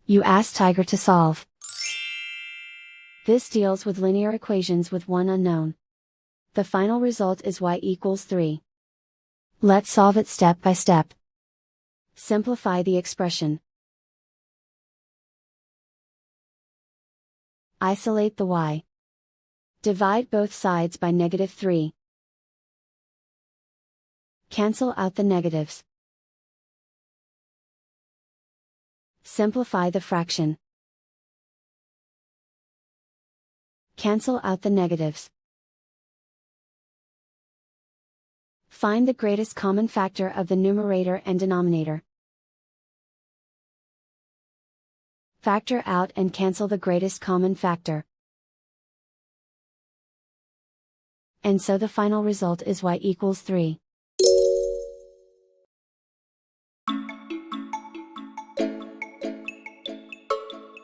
You ask Tiger to solve. This deals with linear equations with one unknown. The final result is y equals 3. Let's solve it step by step. Simplify the expression. Isolate the y. Divide both sides by -3. Cancel out the negatives. Simplify the fraction. Cancel out the negatives. Find the greatest common factor of the numerator and denominator. Factor out and cancel the greatest common factor. And so the final result is y equals 3.